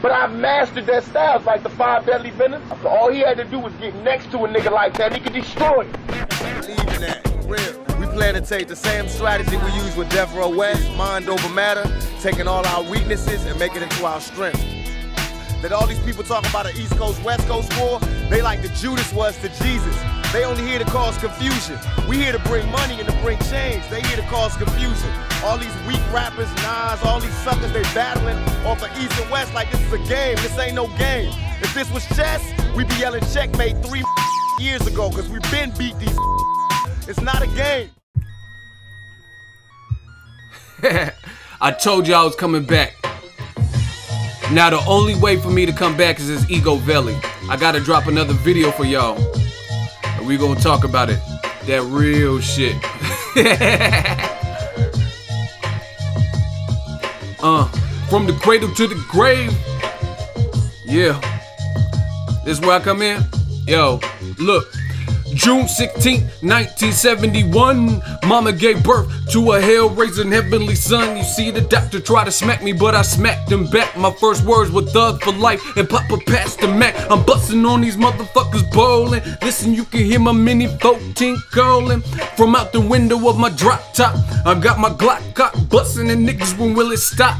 But I mastered their styles like the 5 deadly venom. So all he had to do was get next to a nigga like that, he could destroy it. Believe in that, real. We plan to take the same strategy we use with Death Row West, mind over matter, taking all our weaknesses and making it into our strength. That all these people talk about an East Coast, West Coast war, they like the Judas was to Jesus. They only here to cause confusion. We here to bring money and to bring change. They here to cause confusion. All these weak rappers, Nas, all these suckers, they battling off of East and West like this is a game. This ain't no game. If this was chess, we'd be yelling checkmate 3 years ago, because we've been beat these. It's not a game. I told you I was coming back. Now the only way for me to come back is this EGOVELI. I gotta drop another video for y'all. And we gonna talk about it. That real shit. From the cradle to the grave. Yeah. This is where I come in. Yo, look. June 16, 1971, mama gave birth to a hell-raising heavenly son. You see, the doctor tried to smack me, but I smacked him back. My first words were thug for life and Papa passed the Mac. I'm busting on these motherfuckers bowling. Listen, you can hear my mini 14 curling from out the window of my drop top. I got my Glock cock busting and niggas, when will it stop?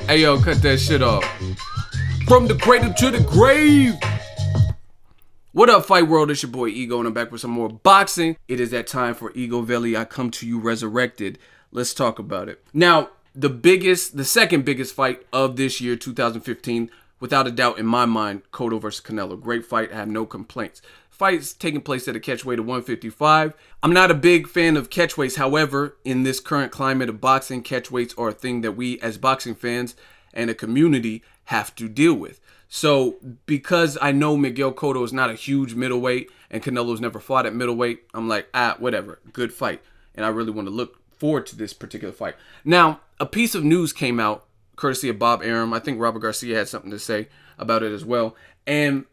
Hey yo, cut that shit off. From the cradle to the grave. What up, Fight World? It's your boy Ego, and I'm back with some more boxing. It is that time for EGOVELI. I come to you resurrected. Let's talk about it. Now, the second biggest fight of this year, 2015, without a doubt in my mind, Cotto versus Canelo. Great fight. I have no complaints. Fight's taking place at a catchweight of 155. I'm not a big fan of catchweights. However, in this current climate of boxing, catchweights are a thing that we as boxing fans and a community have to deal with. So, because I know Miguel Cotto is not a huge middleweight and Canelo's never fought at middleweight, I'm like, whatever, good fight. And I really want to look forward to this particular fight. Now, a piece of news came out, courtesy of Bob Arum. I think Robert Garcia had something to say about it as well. And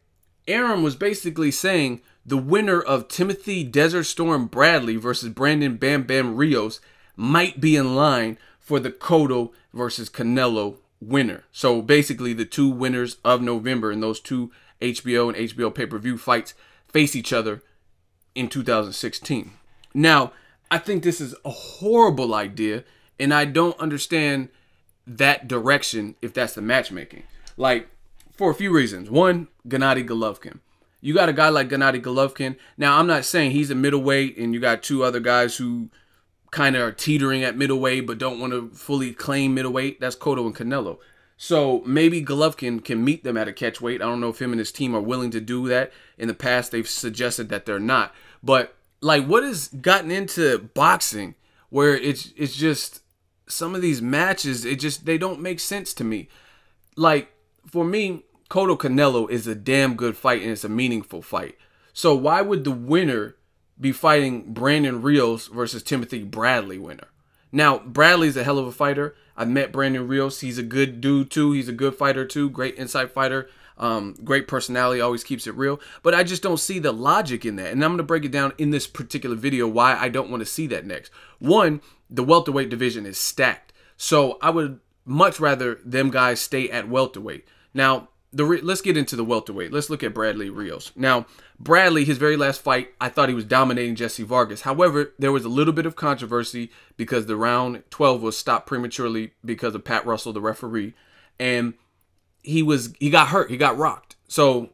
Arum was basically saying the winner of Timothy Desert Storm Bradley versus Brandon Bam Bam Rios might be in line for the Cotto versus Canelo winner. So basically the two winners of November in those two HBO and HBO pay-per-view fights face each other in 2016. Now, I think this is a horrible idea, and I don't understand that direction if that's the matchmaking. Like, for a few reasons. One, Gennady Golovkin. You got a guy like Gennady Golovkin. Now, I'm not saying he's a middleweight, and you got two other guys who kind of are teetering at middleweight but don't want to fully claim middleweight. That's Cotto and Canelo. So maybe Golovkin can meet them at a catchweight. I don't know if him and his team are willing to do that. In the past, they've suggested that they're not. But like, what has gotten into boxing where it's just some of these matches, they don't make sense to me. Like, for me, Cotto Canelo is a damn good fight and it's a meaningful fight. So why would the winner be fighting Brandon Rios versus Timothy Bradley winner? Now, Bradley's a hell of a fighter. I've met Brandon Rios. He's a good dude too. He's a good fighter too. Great inside fighter. Great personality. Always keeps it real. But I just don't see the logic in that. And I'm going to break it down in this particular video why I don't want to see that next. One, the welterweight division is stacked. So I would much rather them guys stay at welterweight. Now, let's get into the welterweight. Let's look at Bradley Rios. Now, Bradley, his very last fight, I thought he was dominating Jesse Vargas. However, there was a little bit of controversy because the round 12 was stopped prematurely because of Pat Russell, the referee. And he got hurt. He got rocked. So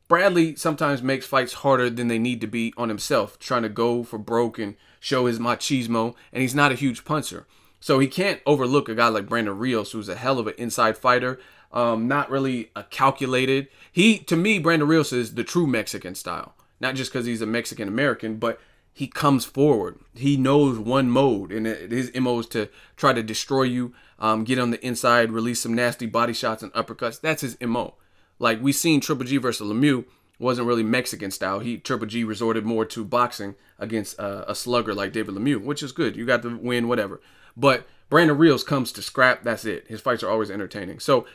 Bradley sometimes makes fights harder than they need to be on himself, trying to go for broke and show his machismo. And he's not a huge puncher. So he can't overlook a guy like Brandon Rios, who's a hell of an inside fighter. Not really a calculated. To me, Brandon Rios is the true Mexican style. Not just because he's a Mexican-American, but he comes forward. He knows one mode, and his MO is to try to destroy you, get on the inside, release some nasty body shots and uppercuts. That's his MO. Like, we seen Triple G versus Lemieux wasn't really Mexican style. Triple G resorted more to boxing against a slugger like David Lemieux, which is good. You got the win, whatever. But Brandon Rios comes to scrap. That's it. His fights are always entertaining. So,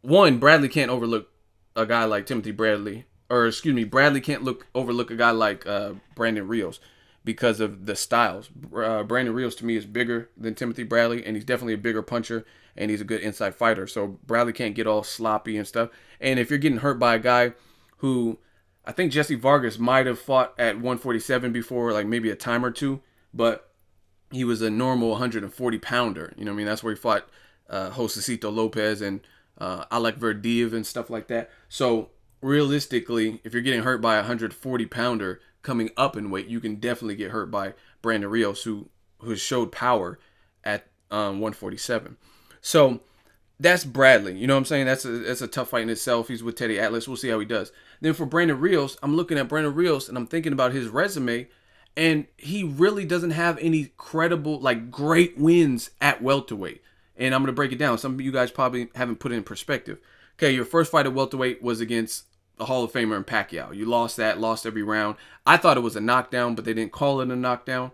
one, Bradley can't overlook a guy like Timothy Bradley. Or, excuse me, Bradley can't overlook a guy like Brandon Rios. because of the styles. Brandon Rios to me is bigger than Timothy Bradley, and he's definitely a bigger puncher, and he's a good inside fighter. So Bradley can't get all sloppy and stuff. And if you're getting hurt by a guy who, I think Jesse Vargas might have fought at 147 before, like maybe a time or two, but he was a normal 140 pounder. You know what I mean? That's where he fought Josecito Lopez and Alec Verdiev and stuff like that. So realistically, if you're getting hurt by a 140 pounder coming up in weight, you can definitely get hurt by Brandon Rios, who showed power at 147. So that's Bradley. You know what I'm saying? That's a tough fight in itself. He's with Teddy Atlas. We'll see how he does. Then for Brandon Rios, I'm looking at Brandon Rios and I'm thinking about his resume, and he really doesn't have any credible, like, great wins at welterweight. And I'm going to break it down. Some of you guys probably haven't put it in perspective. Okay, your first fight at welterweight was against the Hall of Famer in Pacquiao. You lost that, lost every round. I thought it was a knockdown, but they didn't call it a knockdown.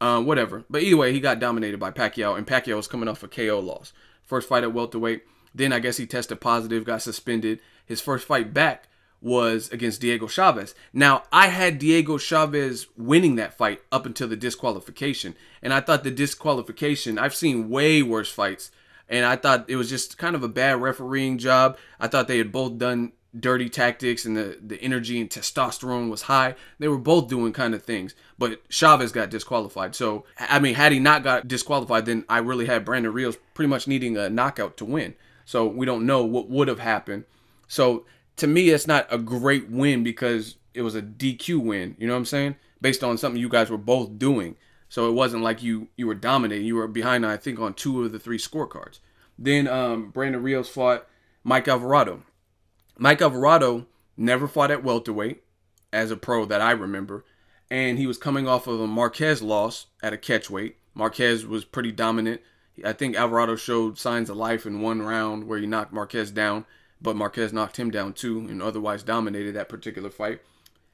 Whatever. But either way, he got dominated by Pacquiao, and Pacquiao was coming off a KO loss. First fight at welterweight. Then I guess he tested positive, got suspended. His first fight back was against Diego Chavez. Now, I had Diego Chavez winning that fight up until the disqualification. And I thought the disqualification, I've seen way worse fights, and I thought it was just kind of a bad refereeing job. I thought they had both done dirty tactics, and the energy and testosterone was high. They were both doing kind of things, but Chavez got disqualified. So, I mean, had he not got disqualified, then I really had Brandon Rios pretty much needing a knockout to win. So we don't know what would have happened. So to me, it's not a great win because it was a DQ win. You know what I'm saying? Based on something you guys were both doing. So it wasn't like you were dominating. You were behind, I think, on 2 of the 3 scorecards. Then Brandon Rios fought Mike Alvarado. Mike Alvarado never fought at welterweight as a pro that I remember. And he was coming off of a Marquez loss at a catchweight. Marquez was pretty dominant. I think Alvarado showed signs of life in one round where he knocked Marquez down, but Marquez knocked him down too and otherwise dominated that particular fight.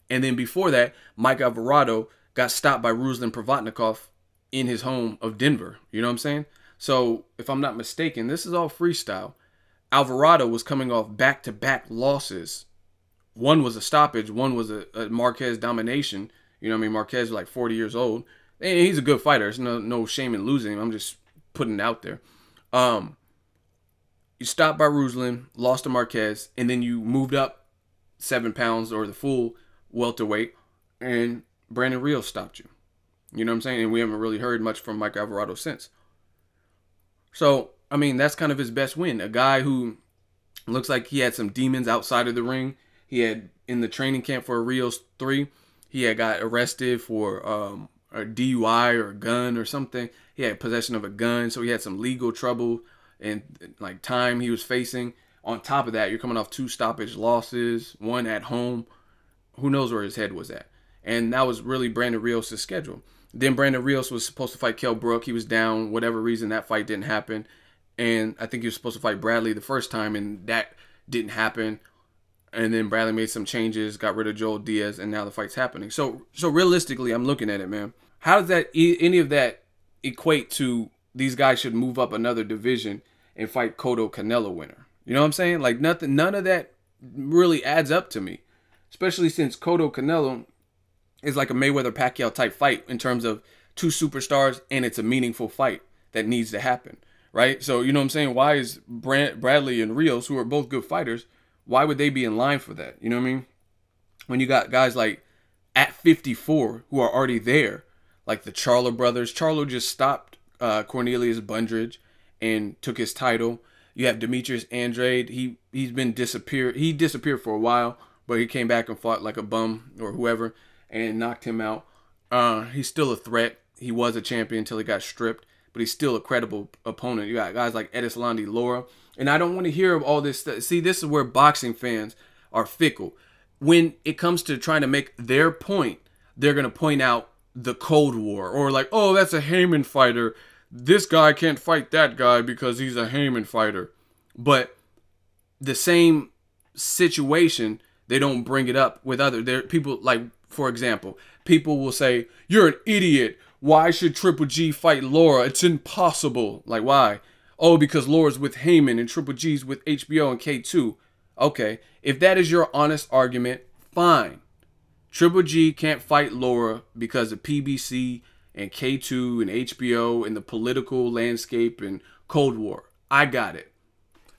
And then before that, Mike Alvarado got stopped by Ruslan Provatnikov in his home of Denver. You know what I'm saying? So if I'm not mistaken, this is all freestyle. Alvarado was coming off back-to-back losses. One was a stoppage. One was a Marquez domination. You know what I mean? Marquez is like 40 years old. And he's a good fighter. There's no shame in losing him. I'm just putting it out there. You stopped by Ruslan, lost to Marquez, and then you moved up 7 pounds or the full welterweight, and Brandon Rios stopped you. You know what I'm saying? And we haven't really heard much from Mike Alvarado since. So, I mean, that's kind of his best win. A guy who looks like he had some demons outside of the ring. He had, in the training camp for Rios 3, he had got arrested for a DUI or a gun or something. He had possession of a gun, so he had some legal trouble and like time he was facing. On top of that, you're coming off 2 stoppage losses, 1 at home. Who knows where his head was at? And that was really Brandon Rios' schedule. Then Brandon Rios was supposed to fight Kell Brook. He was down, whatever reason that fight didn't happen. And I think he was supposed to fight Bradley the first time, and that didn't happen. And then Bradley made some changes, got rid of Joel Diaz, and now the fight's happening. So realistically, I'm looking at it, man. How does that any of that equate to these guys should move up another division and fight Cotto Canelo winner? You know what I'm saying? Like none of that really adds up to me. Especially since Cotto Canelo is like a Mayweather Pacquiao type fight in terms of 2 superstars, and it's a meaningful fight that needs to happen, right? So you know what I'm saying? Why is Bradley and Rios, who are both good fighters, why would they be in line for that? You know what I mean? When you got guys like at 54 who are already there, like the Charlo brothers. Charlo just stopped Cornelius Bundridge and took his title. You have Demetrius Andrade. He's been disappeared. He disappeared for a while, but he came back and fought like a bum or whoever and knocked him out. He's still a threat. He was a champion until he got stripped, but he's still a credible opponent. You got guys like Edislandi Lara. And I don't want to hear of all this stuff. See, this is where boxing fans are fickle. When it comes to trying to make their point, they're going to point out the Cold War. Or like, oh, that's a Heyman fighter. This guy can't fight that guy because he's a Heyman fighter. But the same situation, they don't bring it up with other people. Like, for example, people will say, you're an idiot. Why should Triple G fight Lara? It's impossible. Like, why? Oh, because Laura's with Heyman and Triple G's with HBO and K2. Okay, if that is your honest argument, fine. Triple G can't fight Laura because of PBC and K2 and HBO and the political landscape and Cold War. I got it.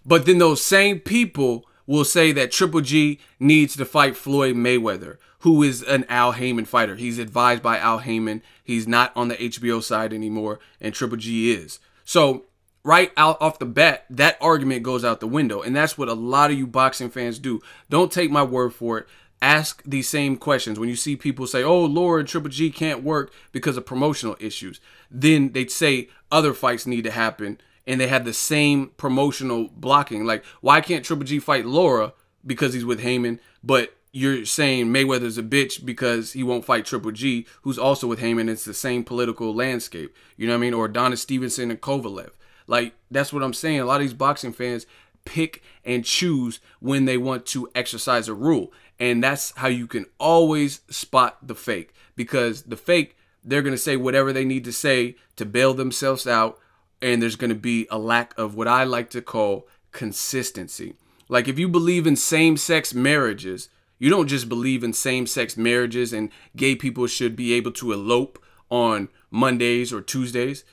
But then those same people will say that Triple G needs to fight Floyd Mayweather, who is an Al Heyman fighter. He's advised by Al Heyman. He's not on the HBO side anymore, and Triple G is. So right out off the bat, that argument goes out the window. And that's what a lot of you boxing fans do. Don't take my word for it. Ask these same questions. When you see people say, oh, Laura and Triple G can't work because of promotional issues, then they'd say other fights need to happen, and they have the same promotional blocking. Like, why can't Triple G fight Laura because he's with Heyman, but you're saying Mayweather's a bitch because he won't fight Triple G, who's also with Heyman? It's the same political landscape. You know what I mean? Or Adonis Stevenson and Kovalev. Like, that's what I'm saying. A lot of these boxing fans pick and choose when they want to exercise a rule. And that's how you can always spot the fake. Because the fake, they're going to say whatever they need to say to bail themselves out. And there's going to be a lack of what I like to call consistency. Like, if you believe in same-sex marriages, you don't just believe in same-sex marriages and gay people should be able to elope on Mondays or Tuesdays.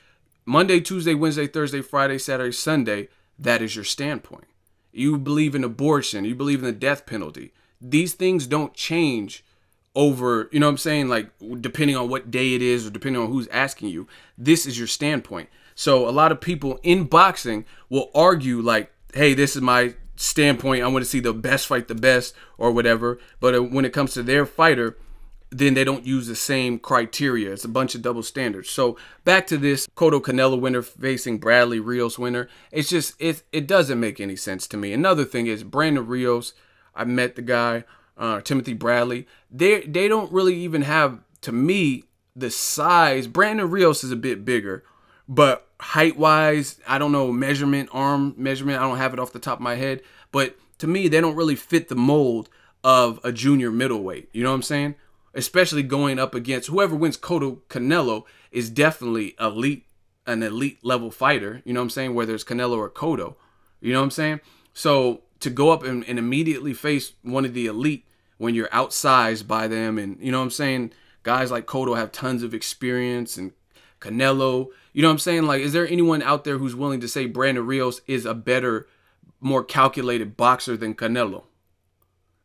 Monday, Tuesday, Wednesday, Thursday, Friday, Saturday, Sunday, that is your standpoint. You believe in abortion. You believe in the death penalty. These things don't change over, you know what I'm saying? Like, depending on what day it is or depending on who's asking you. This is your standpoint. So a lot of people in boxing will argue like, hey, this is my standpoint. I want to see the best fight the best or whatever. But when it comes to their fighter, then they don't use the same criteria. It's a bunch of double standards. So back to this Cotto Canelo winner facing Bradley Rios winner. It's just, it doesn't make any sense to me. Another thing is Brandon Rios. I met the guy, Timothy Bradley. They don't really even have, to me, the size. Brandon Rios is a bit bigger, but height-wise, I don't know, arm measurement, I don't have it off the top of my head. But to me, they don't really fit the mold of a junior middleweight. You know what I'm saying? Especially going up against whoever wins Cotto Canelo is definitely an elite level fighter. You know what I'm saying? Whether it's Canelo or Cotto. You know what I'm saying? So to go up and immediately face one of the elite when you're outsized by them, and you know what I'm saying? Guys like Cotto have tons of experience, and Canelo, you know what I'm saying? Like, is there anyone out there who's willing to say Brandon Rios is a better, more calculated boxer than Canelo?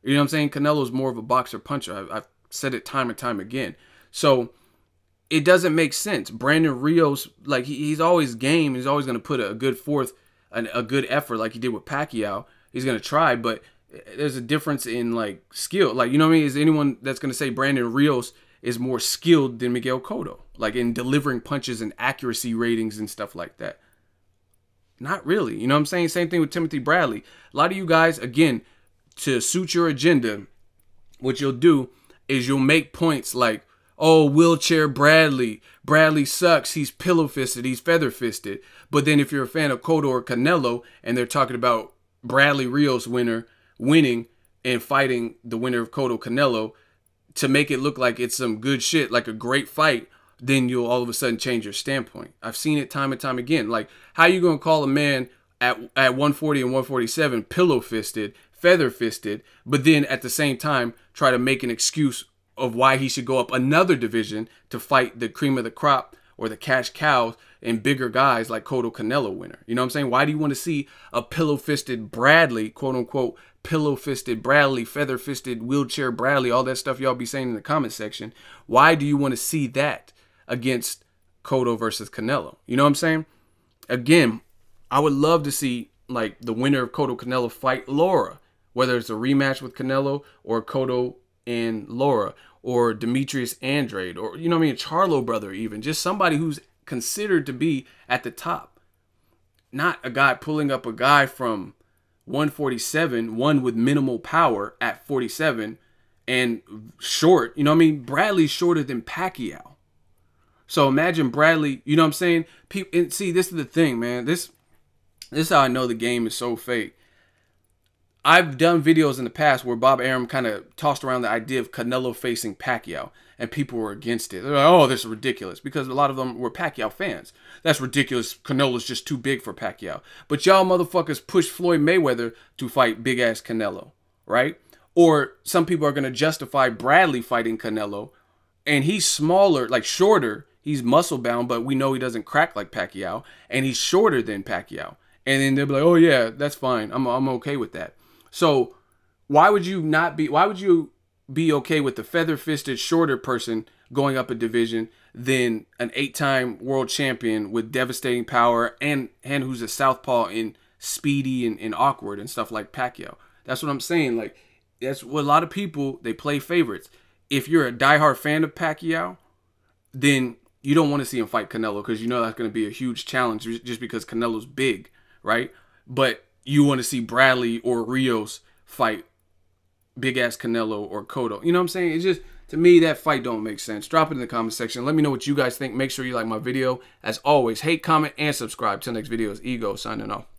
You know what I'm saying? Canelo's more of a boxer puncher. I've said it time and time again. So it doesn't make sense. Brandon Rios, like, he's always game. He's always going to put a good a good effort like he did with Pacquiao. He's going to try, but there's a difference in, like, skill. Like, you know what I mean? Is anyone that's going to say Brandon Rios is more skilled than Miguel Cotto, like in delivering punches and accuracy ratings and stuff like that? Not really. You know what I'm saying? Same thing with Timothy Bradley. A lot of you guys, again, to suit your agenda, what you'll do is you'll make points like, oh, wheelchair Bradley sucks, he's pillow-fisted, he's feather-fisted. But then if you're a fan of Cotto or Canelo and they're talking about Bradley Rios winning and fighting the winner of Cotto Canelo, to make it look like it's some good shit, like a great fight, then you'll all of a sudden change your standpoint. I've seen it time and time again. Like, how you going to call a man at 140 and 147 pillow-fisted, feather-fisted, but then at the same time try to make an excuse of why he should go up another division to fight the cream of the crop or the cash cows and bigger guys like Cotto Canelo winner? You know what I'm saying? Why do you want to see a pillow-fisted Bradley, quote-unquote, pillow-fisted Bradley, feather-fisted wheelchair Bradley, all that stuff y'all be saying in the comment section? Why do you want to see that against Cotto versus Canelo? You know what I'm saying? Again, I would love to see, like, the winner of Cotto Canelo fight Laura, whether it's a rematch with Canelo or Cotto and Laura, or Demetrius Andrade, or, you know what I mean, Charlo brother even. Just somebody who's considered to be at the top. Not a guy pulling up a guy from 147, one with minimal power at 47, and short. You know what I mean? Bradley's shorter than Pacquiao. So imagine Bradley, you know what I'm saying? And see, this is the thing, man. This is how I know the game is so fake. I've done videos in the past where Bob Arum kind of tossed around the idea of Canelo facing Pacquiao, and people were against it. They're like, oh, this is ridiculous, because a lot of them were Pacquiao fans. That's ridiculous. Canelo's just too big for Pacquiao. But y'all motherfuckers pushed Floyd Mayweather to fight big-ass Canelo, right? Or some people are going to justify Bradley fighting Canelo, and he's smaller, like shorter. He's muscle bound, but we know he doesn't crack like Pacquiao, and he's shorter than Pacquiao. And then they'll be like, oh yeah, that's fine. I'm okay with that. So why would you be okay with the feather-fisted shorter person going up a division than an 8-time world champion with devastating power and who's a southpaw and speedy and awkward and stuff like Pacquiao? That's what I'm saying. Like, that's what a lot of people, they play favorites. If you're a diehard fan of Pacquiao, then you don't want to see him fight Canelo because you know that's going to be a huge challenge just because Canelo's big, right? But you want to see Bradley or Rios fight big-ass Canelo or Cotto. You know what I'm saying? It's just, to me, that fight don't make sense. Drop it in the comment section. Let me know what you guys think. Make sure you like my video. As always, hate, comment, and subscribe. Till next video, it's Ego signing off.